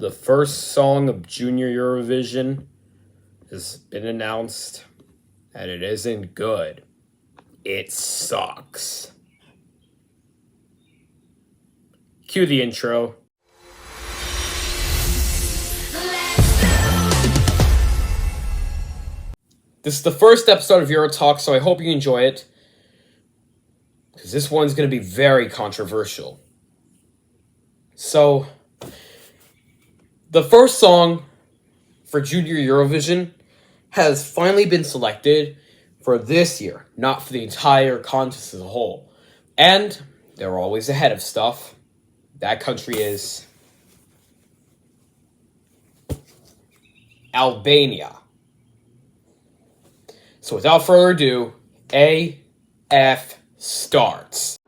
The first song of Junior Eurovision has been announced, and it isn't good. It sucks. Cue the intro. This is the first episode of Eurotalk, so I hope you enjoy it, because this one's going to be very controversial. So, the first song for Junior Eurovision has finally been selected for this year, not for the entire contest as a whole. And they're always ahead of stuff. That country is Albania. So without further ado, AF starts.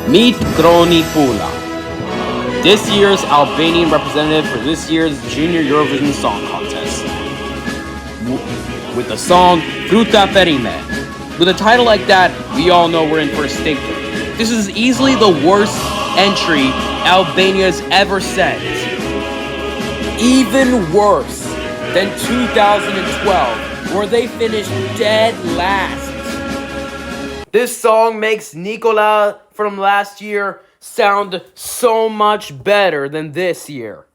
Meet Nikola, this year's Albanian representative for this year's Junior Eurovision Song Contest, with the song Fruta Perime. With a title like that, we all know we're in for a stinker. This is easily the worst entry Albania's ever sent. Even worse than 2012, where they finished dead last. This song makes Nikola from last year sound so much better than this year.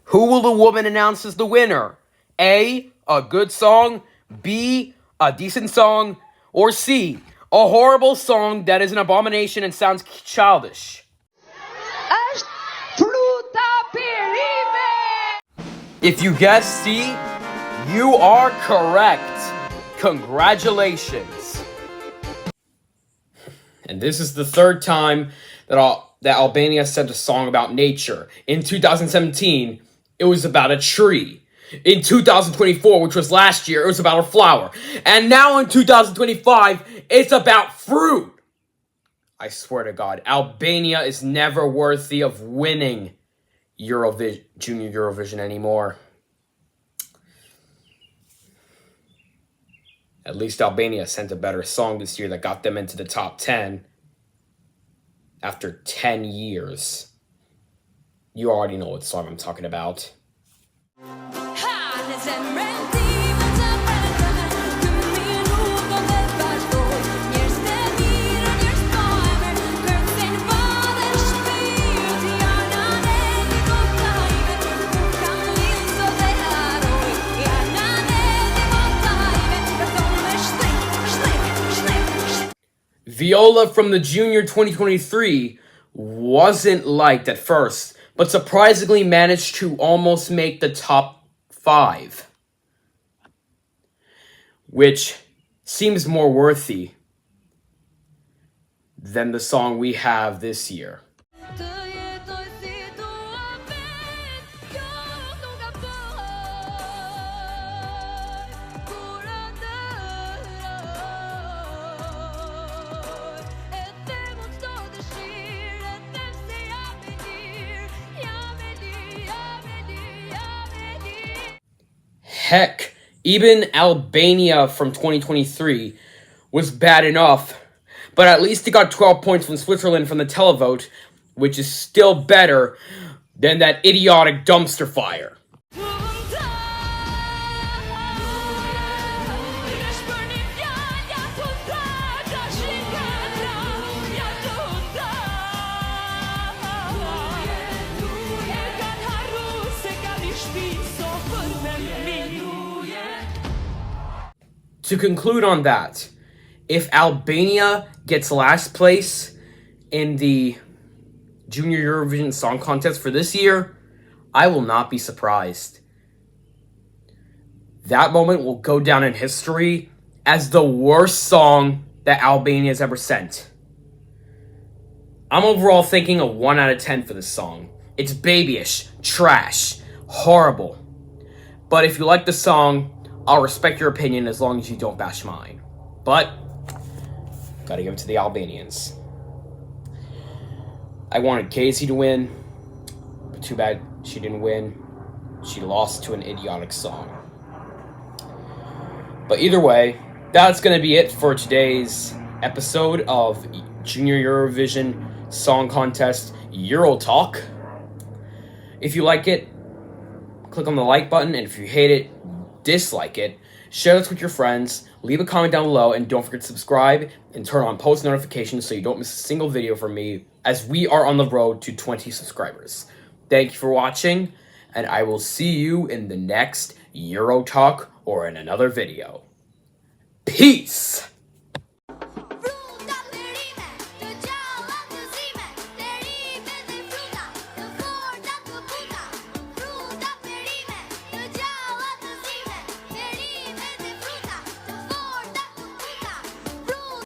Who will the woman announce as the winner? A good song, B, a decent song, or C, a horrible song that is an abomination and sounds childish? If you guessed C, you are correct. Congratulations. And this is the third time that Albania sent a song about nature. In 2017, it was about a tree. In 2024, which was last year, it was about a flower. And now in 2025, it's about fruit. I swear to God, Albania is never worthy of winning Junior Eurovision anymore. At least Albania sent a better song this year that got them into the top 10 after 10 years. You already know what song I'm talking about. Viola from the Junior 2023 wasn't liked at first, but surprisingly managed to almost make the top 5, which seems more worthy than the song we have this year. Heck, even Albania from 2023 was bad enough, but at least it got 12 points from Switzerland from the televote, which is still better than that idiotic dumpster fire. To conclude on that, if Albania gets last place in the Junior Eurovision Song Contest for this year, I will not be surprised. That moment will go down in history as the worst song that Albania has ever sent. I'm overall thinking a 1 out of 10 for this song. It's babyish, trash, horrible. But if you like the song, I'll respect your opinion as long as you don't bash mine. But gotta give it to the Albanians. I wanted Casey to win, But too bad she didn't win. She lost to an idiotic song. But either way, that's going to be it for today's episode of Junior Eurovision Song Contest Eurotalk. If you like it, click on the like button, and if you hate it, dislike it. Share this with your friends, leave a comment down below, and don't forget to subscribe and turn on post notifications so you don't miss a single video from me, as we are on the road to 20 subscribers. Thank you for watching, and I will see you in the next Eurotalk or in another video. Peace!